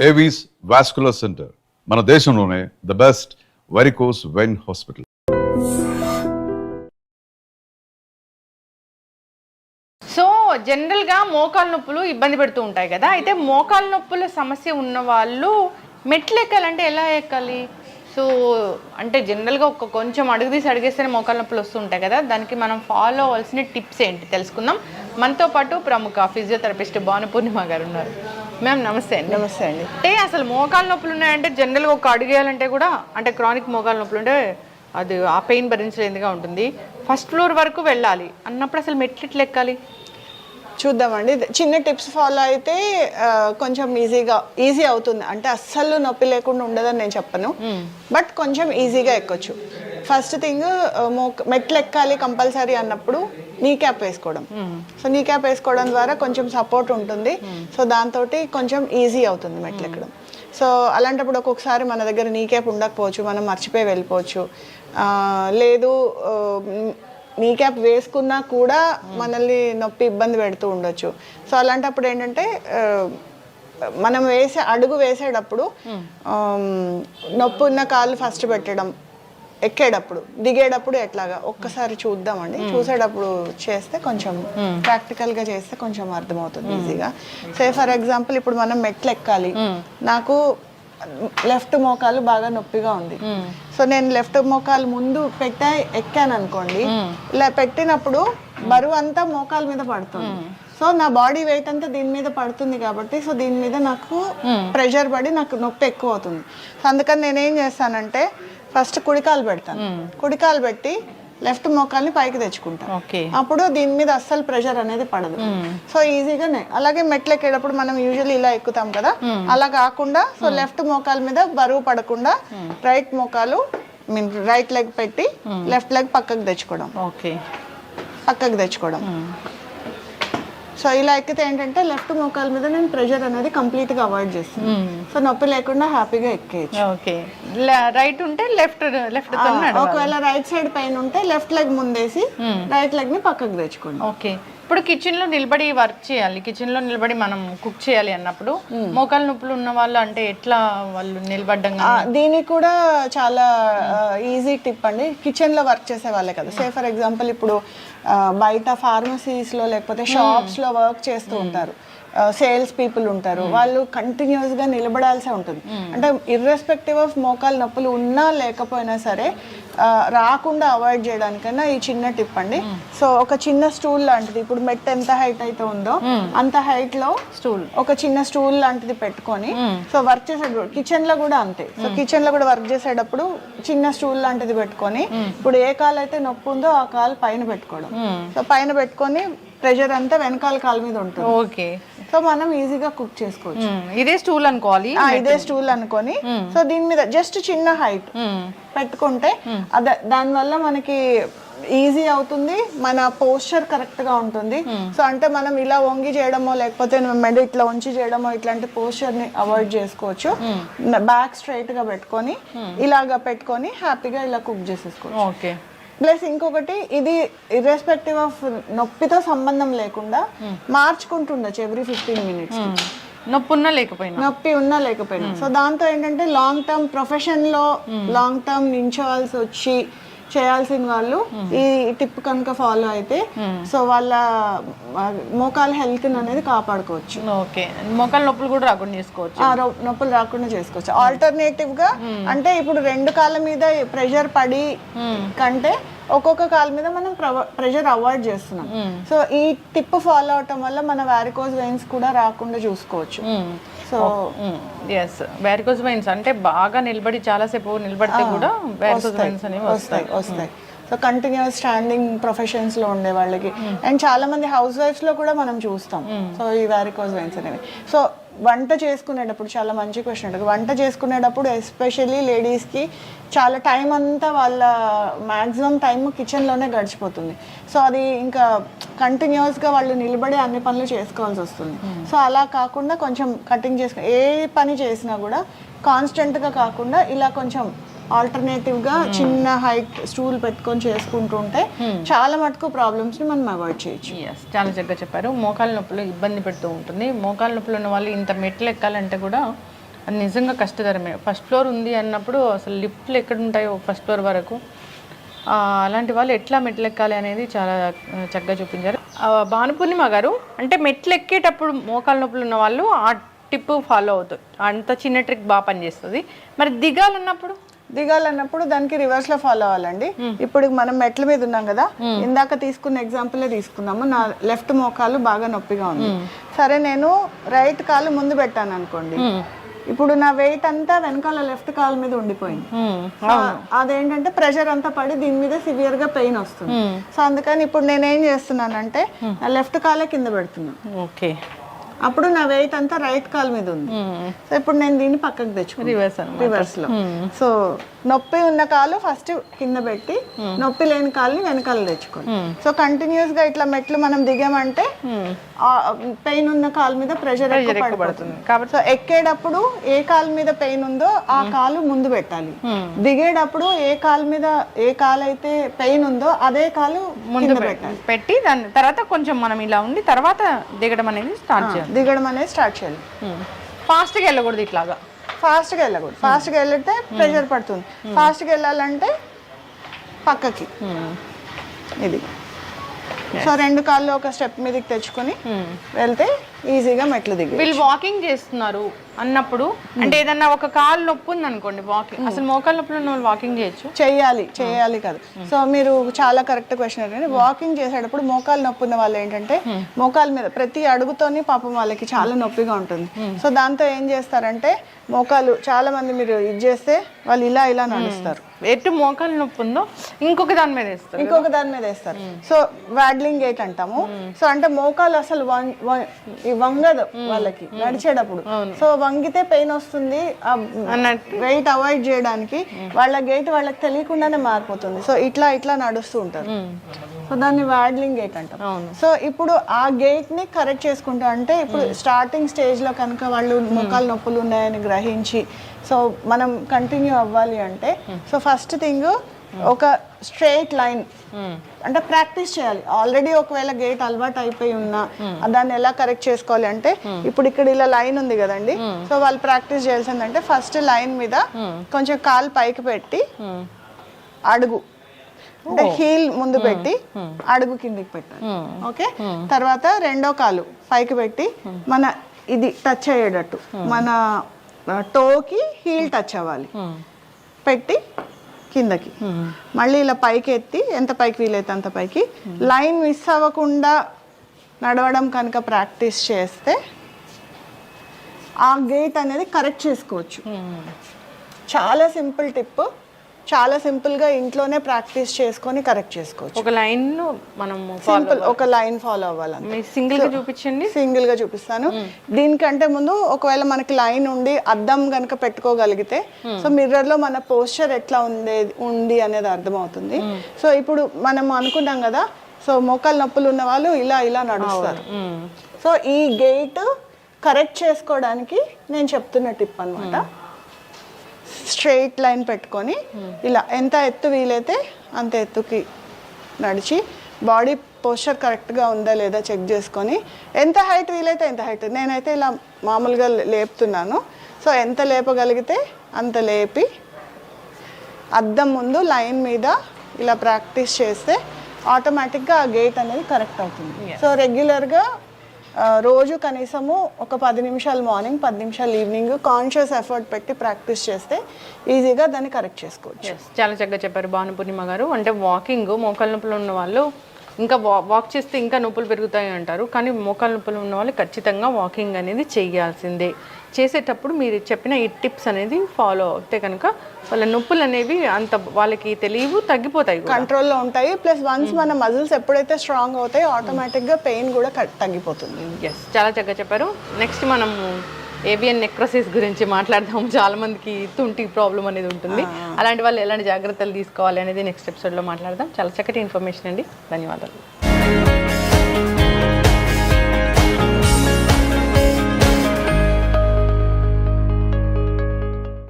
Avis vascular centre మన దేశంలోనే the best varicose vein hospital. So జనరల్గా మోకాలు నొప్పులు ఇబ్బంది పెడుతూ ఉంటాయి కదా. అయితే మోకాలు నొప్పుల సమస్య ఉన్న వాళ్ళు మెట్లు ఎక్కాలంటే ఎలా ఎక్కాలి? సో అంటే జనరల్గా కొంచెం అడుగు తీసి అడిగేస్తేనే మోకాలు నొప్పులు వస్తుంటాయి కదా. దానికి మనం ఫాలో అవ్వాల్సిన టిప్స్ ఏంటి తెలుసుకుందాం. మనతో పాటు ప్రముఖ ఫిజియోథెరపిస్ట్ భానుపూర్ణిమ గారు ఉన్నారు. మ్యామ్ నమస్తే అండి. నమస్తే అండి. అంటే అసలు మోకాలు నొప్పులు ఉన్నాయంటే జనరల్గా ఒక అడిగేయాలంటే కూడా అంటే క్రానిక్ మోకాలు నొప్పులు ఉంటే అది ఆ పెయిన్ భరించలేదుగా ఉంటుంది. ఫస్ట్ ఫ్లోర్ వరకు వెళ్ళాలి అన్నప్పుడు అసలు మెట్లు ఎట్లా ఎక్కాలి చూద్దామండి. చిన్న టిప్స్ ఫాలో అయితే కొంచెం ఈజీ అవుతుంది. అంటే అస్సలు నొప్పి లేకుండా ఉండదని నేను చెప్పను, బట్ కొంచెం ఈజీగా ఎక్కొచ్చు. ఫస్ట్ థింగ్ మెట్లు ఎక్కాలి కంపల్సరీ అన్నప్పుడు నీ క్యాప్ వేసుకోవడం. సో నీ క్యాప్ వేసుకోవడం ద్వారా కొంచెం సపోర్ట్ ఉంటుంది. సో దాంతో కొంచెం ఈజీ అవుతుంది మెట్లు ఎక్కడం. సో అలాంటప్పుడు ఒక్కొక్కసారి మన దగ్గర నీ క్యాప్ ఉండకపోవచ్చు, మనం మర్చిపోయి వెళ్ళిపోవచ్చు. లేదు నీ క్యాప్ వేసుకున్నా కూడా మనల్ని నొప్పి ఇబ్బంది పెడుతూ ఉండొచ్చు. సో అలాంటప్పుడు ఏంటంటే మనం అడుగు వేసేటప్పుడు నొప్పి ఉన్న కాళ్ళు ఫస్ట్ పెట్టడం, ఎక్కేటప్పుడు దిగేటప్పుడు ఎట్లాగా ఒక్కసారి చూద్దామండి. చూసేటప్పుడు చేస్తే కొంచెం ప్రాక్టికల్గా చేస్తే కొంచెం అర్థమవుతుంది ఈజీగా. సే ఫర్ ఎగ్జాంపుల్ ఇప్పుడు మనం మెట్లు ఎక్కాలి, నాకు లెఫ్ట్ మోకాలు బాగా నొప్పిగా ఉంది. సో నేను లెఫ్ట్ మోకాలు ముందు ఎక్కాను అనుకోండి, ఇలా పెట్టినప్పుడు బరువు అంతా మోకాలు మీద పడుతుంది. సో నా బాడీ వెయిట్ అంతా దీని మీద పడుతుంది కాబట్టి సో దీని మీద నాకు ప్రెషర్ పడి నాకు నొప్పి ఎక్కువ అవుతుంది. సో అందుకని నేనేం చేస్తానంటే ఫస్ట్ కుడికాలు పెడతాను. కుడికాలు పెట్టి లెఫ్ట్ మోకాల్ని పైకి తెచ్చుకుంటాం. అప్పుడు దీని మీద అస్సలు ప్రెషర్ అనేది పడదు. సో ఈజీగానే. అలాగే మెట్లు ఎక్కేటప్పుడు మనం యూజువల్లీ ఇలా ఎక్కుతాం కదా, అలా కాకుండా సో లెఫ్ట్ మోకాల మీద బరువు పడకుండా రైట్ లెగ్ పెట్టి లెఫ్ట్ లెగ్ పక్కకు తెచ్చుకోవడం. సో ఇలా ఎక్కితే ఏంటంటే లెఫ్ట్ మోకాల మీద నేను ప్రెషర్ అనేది కంప్లీట్ గా అవాయిడ్ చేస్తాను. సో నొప్పి లేకుండా హ్యాపీగా ఎక్కేయచ్చు. రైట్ ఉంటే లెఫ్ట్ ఒకవేళ రైట్ సైడ్ పైన ఉంటే లెఫ్ట్ లెగ్ ముందేసి రైట్ లెగ్ ని పక్కకు తెచ్చుకోండి. ఓకే. ఇప్పుడు కిచెన్ లో నిలబడి వర్క్ చేయాలి, కిచెన్ లో నిలబడి మనం కుక్ చేయాలి అన్నప్పుడు మోకాలు నొప్పులు ఉన్న వాళ్ళు అంటే ఎట్లా వాళ్ళు నిలబడ్డం? దీనికి కూడా చాలా ఈజీ టిప్ అండి. కిచెన్ లో వర్క్ చేసే వాళ్ళే కదా. సే ఫర్ ఎగ్జాంపుల్ ఇప్పుడు బయట ఫార్మసీస్ లో లేకపోతే షాప్స్ లో వర్క్ చేస్తూ ఉంటారు, సేల్స్ పీపుల్ ఉంటారు, వాళ్ళు కంటిన్యూస్ గా నిలబడాల్సి ఉంటుంది. అంటే ఇర్రెస్పెక్టివ్ ఆఫ్ మోకాలు నొప్పులు ఉన్నా లేకపోయినా సరే రాకుండా అవాయిడ్ చేయడానికైనా ఈ చిన్న టిప్ అండి. సో ఒక చిన్న స్టూల్ లాంటిది, ఇప్పుడు మెట్ ఎంత హైట్ అయితే ఉందో అంత హైట్ లో ఒక చిన్న స్టూల్ లాంటిది పెట్టుకొని సో వర్క్ చేసేటప్పుడు కిచెన్ లో కూడా అంతే. సో కిచెన్ లో కూడా వర్క్ చేసేటప్పుడు చిన్న స్టూల్ లాంటిది పెట్టుకొని ఇప్పుడు ఏ కాలు అయితే నొప్పి ఉందో ఆ కాలు పైన పెట్టుకోవడం. సో పైన పెట్టుకొని ప్రెషర్ అంతా వెనకాల కాలు మీద ఉంటుంది. ఓకే. సో మనం ఈజీగా కుక్ చేసుకోవచ్చు. ఇదే స్టూల్ అనుకోవాలి, ఇదే స్టూల్ అనుకొని సో దీని మీద జస్ట్ చిన్న హైట్ పెట్టుకుంటే దానివల్ల మనకి ఈజీ అవుతుంది, మన పోస్చర్ కరెక్ట్ గా ఉంటుంది. సో అంటే మనం ఇలా వంగి చేయడమో లేకపోతే మెడ ఇట్లా ఉంచి చేయడమో ఇట్లాంటి పోస్చర్ ని అవాయిడ్ చేసుకోవచ్చు. బ్యాక్ స్ట్రైట్ గా పెట్టుకొని ఇలాగా పెట్టుకొని హ్యాపీగా ఇలా కుక్ చేసేసుకోవచ్చు. ఓకే. ప్లస్ ఇంకొకటి, ఇది ఇర్రెస్పెక్టివ్ ఆఫ్ నొప్పితో సంబంధం లేకుండా మార్చుకుంటుండొచ్చు ఎవ్రీ 15 minutes. నొప్పి ఉన్నా లేకపోయినా. సో దాంతో ఏంటంటే లాంగ్ టర్మ్ ప్రొఫెషన్ లో లాంగ్ టర్మ్ నించోవాల్సి వచ్చి చేయాల్సిన వాళ్ళు ఈ టిప్ కనుక ఫాలో అయితే సో వాళ్ళ మోకాల హెల్త్ అనేది కాపాడుకోవచ్చు. ఓకే. మోకాల నొప్పులు కూడా రాకుండా చేసుకోవచ్చు. ఆల్టర్నేటివ్ గా అంటే ఇప్పుడు రెండు కాళ్ళ మీద ప్రెషర్ పడి కంటే ఒక్కొక్క కాళ్ళ మీద మనం ప్రెషర్ అవాయిడ్ చేస్తున్నాం. సో ఈ టిప్ ఫాలో అవటం వల్ల మన వారికోస్ వెయిన్స్ కూడా రాకుండా చూసుకోవచ్చు. సో వారికోస్ వెయిన్స్ అంటే బాగా నిలబడి చాలాసేపు నిలబడితే కూడా వారికోస్ వెయిన్స్ అనేవి వస్తాయి. సో కంటిన్యూస్ స్టాండింగ్ ప్రొఫెషన్స్ లో ఉండే వాళ్ళకి అండ్ చాలా మంది హౌస్ వైఫ్స్ లో కూడా మనం చూస్తాం సో ఈ వారికోస్ వెయిన్స్ అనేవి. సో వంట చేసుకునేటప్పుడు చాలా మంచి క్వశ్చన్ ఉంటుంది. వంట చేసుకునేటప్పుడు ఎస్పెషల్లీ లేడీస్కి చాలా టైం అంతా వాళ్ళ మ్యాక్సిమం టైం కిచెన్లోనే గడిచిపోతుంది. సో అది ఇంకా కంటిన్యూస్గా వాళ్ళు నిలబడి అన్ని పనులు చేసుకోవాల్సి వస్తుంది. సో అలా కాకుండా కొంచెం కటింగ్ ఏ పని చేసినా కూడా కాన్స్టెంట్గా కాకుండా ఇలా కొంచెం ఆల్టర్నేటివ్గా చిన్న హైట్ స్టూల్ పెట్టుకొని చేసుకుంటూ ఉంటే చాలా మటుకు ప్రాబ్లమ్స్ని మనం అవాయిడ్ చేయొచ్చు. చాలా చక్కగా చెప్పారు. మోకాల నొప్పులు ఇబ్బంది పెడుతూ ఉంటుంది. మోకాల నొప్పులు ఉన్న వాళ్ళు ఇంత మెట్లు ఎక్కాలంటే కూడా అది నిజంగా కష్టతరమే. ఫస్ట్ ఫ్లోర్ ఉంది అన్నప్పుడు అసలు లిఫ్ట్లు ఎక్కడ ఉంటాయో ఫస్ట్ ఫ్లోర్ వరకు, అలాంటి వాళ్ళు ఎట్లా మెట్లు ఎక్కాలి అనేది చాలా చక్కగా చూపించారు. భానుపూర్ణిమ గారు, అంటే మెట్లు ఎక్కేటప్పుడు మోకాలు నొప్పులు ఉన్న వాళ్ళు ఆ టిప్ ఫాలో అవుతారు, అంత చిన్న ట్రిక్ బాగా పనిచేస్తుంది. మరి దిగాలన్నప్పుడు దానికి రివర్స్ లో ఫాలో అవ్వాలండి. ఇప్పుడు మనం మెట్ల మీద ఉన్నాం కదా, ఇందాక తీసుకున్న ఎగ్జాంపులే తీసుకుందాము. నా లెఫ్ట్ మోకాలు బాగా నొప్పిగా ఉంది, సరే నేను రైట్ కాలు ముందు పెట్టాను అనుకోండి, ఇప్పుడు నా వెయిట్ అంతా వెనకాల లెఫ్ట్ కాలు మీద ఉండిపోయింది. అదేంటంటే ప్రెషర్ అంతా పడి దీని మీద సివియర్ గా పెయిన్ వస్తుంది. సో అందుకని ఇప్పుడు నేనేం చేస్తున్నానంటే నా లెఫ్ట్ కాలే కింద పెడుతున్నాను. ఓకే, అప్పుడు నా వెయిట్ అంతా రైట్ కాల్ మీద ఉంది. సో ఇప్పుడు నేను దీన్ని పక్కకు తెచ్చుకున్నాను రివర్స్ లో. సో నొప్పి ఉన్న కాలు ఫస్ట్ కింద పెట్టి నొప్పి లేని కాలుని వెనకాల తెచ్చుకోండి. సో కంటిన్యూస్ గా ఇట్లా మెట్లు మనం దిగామంటే పెయిన్ ఉన్న కాలు మీద ప్రెషర్ ఎక్కువ పడుతుంది కాబట్టి, సో ఎక్కేటప్పుడు ఏ కాలు మీద పెయిన్ ఉందో ఆ కాలు ముందు పెట్టాలి. దిగేటప్పుడు ఏ కాలు అయితే పెయిన్ ఉందో అదే కాలు ముందు పెట్టి దాని తర్వాత కొంచెం మనం ఇలా ఉండి తర్వాత దిగడం అనేది స్టార్ట్ చేయాలి. ఫాస్ట్గా వెళ్ళకూడదు, ఇట్లాగా ఫాస్ట్గా వెళ్తే ప్రెషర్ పడుతుంది. ఫాస్ట్గా వెళ్ళాలంటే పక్కకి ఇది. సో రెండు కాళ్ళు ఒక స్టెప్ మీదకి తెచ్చుకొని వెళ్తే ఈజీగా మెట్లు దిగి. వీళ్ళు వాకింగ్ చేస్తున్నారు అన్నప్పుడు, అంటే ఏదన్నా ఒక కాలు నొప్పి ఉంది అనుకోండి, వాకింగ్ అసలు మోకాలు నొప్పులు ఉన్న వాళ్ళు వాకింగ్ చేయాలి కదా. సో మీరు చాలా కరెక్ట్ క్వశ్చన్ అడిగారు. వాకింగ్ చేసేటప్పుడు మోకాలు నొప్పి ఉన్న వాళ్ళు ఏంటంటే మోకాల మీద ప్రతి అడుగుతోని పాపం వాళ్ళకి చాలా నొప్పిగా ఉంటుంది. సో దాంతో ఏం చేస్తారంటే మోకాలు చాలా మంది మీరు ఇది చేస్తే వాళ్ళు ఇలా నడుస్తారు. ఎటు మోకాలు నొప్పి ఉందో ఇంకొక దాని మీద వేస్తారు. సో వాడ్లింగ్ గేట్ అంటాము. సో అంటే మోకాలు అసలు వంగదు వాళ్ళకి నడిచేటప్పుడు. సో వంగితే పెయిన్ వస్తుంది, వెయిట్ అవాయిడ్ చేయడానికి వాళ్ళ గేట్ వాళ్ళకి తెలియకుండానే మారిపోతుంది. సో ఇట్లా నడుస్తూ ఉంటారు. సో దాన్ని వాడ్లింగ్ గేట్ అంటాం. సో ఇప్పుడు ఆ గేట్ ని కరెక్ట్ చేసుకుంటా అంటే ఇప్పుడు స్టార్టింగ్ స్టేజ్ లో కనుక వాళ్ళు మోకాలు నొప్పులు ఉన్నాయని గ్రహించి సో మనం కంటిన్యూ అవ్వాలి అంటే సో ఫస్ట్ థింగ్ ఒక స్ట్రైట్ లైన్ అంటే ప్రాక్టీస్ చేయాలి. ఆల్రెడీ ఒకవేళ గేట్ అలవాటు అయిపోయి ఉన్నా దాన్ని ఎలా కరెక్ట్ చేసుకోవాలి అంటే ఇప్పుడు ఇక్కడ ఇలా లైన్ ఉంది కదండి. సో వాళ్ళు ప్రాక్టీస్ చేయాల్సిందంటే ఫస్ట్ లైన్ మీద కొంచెం కాలు పైకి పెట్టి అడుగు అంటే హీల్ ముందు పెట్టి అడుగు కిందికి పెట్టాలి. ఓకే, తర్వాత రెండో కాలు పైకి పెట్టి మన ఇది టచ్ అయ్యేటట్టు మన టోకి హీల్ టచ్ అవ్వాలి, పెట్టి కిందకి మళ్ళీ ఇలా పైకి ఎత్తి ఎంత పైకి వీలైతే అంత పైకి లైన్ మిస్ అవ్వకుండా నడవడం కనుక ప్రాక్టీస్ చేస్తే ఆ గేట్ అనేది కరెక్ట్ చేసుకోవచ్చు. చాలా సింపుల్ టిప్, చాలా సింపుల్ గా ఇంట్లోనే ప్రాక్టీస్ చేసుకొని కరెక్ట్ చేసుకోవచ్చు. ఒక లైన్ మనం ఒక లైన్ ఫాలో అవ్వాలి. సింగిల్ గా చూపించండి. సింగిల్ గా చూపిస్తాను. దీనికంటే ముందు ఒకవేళ మనకి లైన్ ఉండి అద్దం కనుక పెట్టుకోగలిగితే సో మిర్రర్ లో మన పోస్చర్ ఎట్లా ఉంది అనేది అర్థమవుతుంది. సో ఇప్పుడు మనం అనుకున్నాం కదా, సో మోకాలు నొప్పులు ఉన్న వాళ్ళు ఇలా నడుస్తారు. సో ఈ గేట్ కరెక్ట్ చేసుకోవడానికి నేను చెప్తున్న టిప్ అన్నమాట. స్ట్రెయిట్ లైన్ పెట్టుకొని ఇలా ఎంత ఎత్తు వీలైతే అంత ఎత్తుకి నడిచి బాడీ పోస్చర్ కరెక్ట్గా ఉందా లేదా చెక్ చేసుకొని ఎంత హైట్ వీలైతే ఎంత హైట్, నేనైతే ఇలా మామూలుగా లేపుతున్నాను. సో ఎంత లేపగలిగితే అంత లేపి అద్దం ముందు లైన్ మీద ఇలా ప్రాక్టీస్ చేస్తే ఆటోమేటిక్గా ఆ గేట్ అనేది కరెక్ట్ అవుతుంది. సో రెగ్యులర్గా రోజు కనీసము ఒక 10 నిమిషాలు మార్నింగ్ 10 నిమిషాలు ఈవినింగ్ కాన్షియస్ ఎఫర్ట్ పెట్టి ప్రాక్టీస్ చేస్తే ఈజీగా దాన్ని కరెక్ట్ చేసుకోవచ్చు. చాలా చక్కగా చెప్పారు భానుపూర్ణిమ గారు. అంటే వాకింగ్ మోకాలు నొప్పులు ఉన్న వాళ్ళు ఇంకా వాక్ చేస్తే ఇంకా నొప్పులు పెరుగుతాయి అంటారు, కానీ మోకాలు నొప్పులు ఉన్న వాళ్ళు ఖచ్చితంగా వాకింగ్ అనేది చేయాల్సిందే. చేసేటప్పుడు మీరు చెప్పిన ఈ టిప్స్ అనేది ఫాలో అవుతే కనుక వాళ్ళ నొప్పులు అనేవి అంత వాళ్ళకి తెలియవు, తగ్గిపోతాయి, కంట్రోల్లో ఉంటాయి. ప్లస్ వన్స్ మన మజిల్స్ ఎప్పుడైతే స్ట్రాంగ్ అవుతాయో ఆటోమేటిక్గా పెయిన్ కూడా తగ్గిపోతుంది. ఎస్, చాలా చక్కగా చెప్పారు. నెక్స్ట్ మనం ఏవియన్ నెక్రోసిస్ గురించి మాట్లాడదాం. చాలా మందికి తుంటి ప్రాబ్లం అనేది ఉంటుంది, అలాంటి వాళ్ళు ఎలాంటి జాగ్రత్తలు తీసుకోవాలి అనేది నెక్స్ట్ ఎపిసోడ్లో మాట్లాడదాం. చాలా చక్కటి ఇన్ఫర్మేషన్ అండి, ధన్యవాదాలు.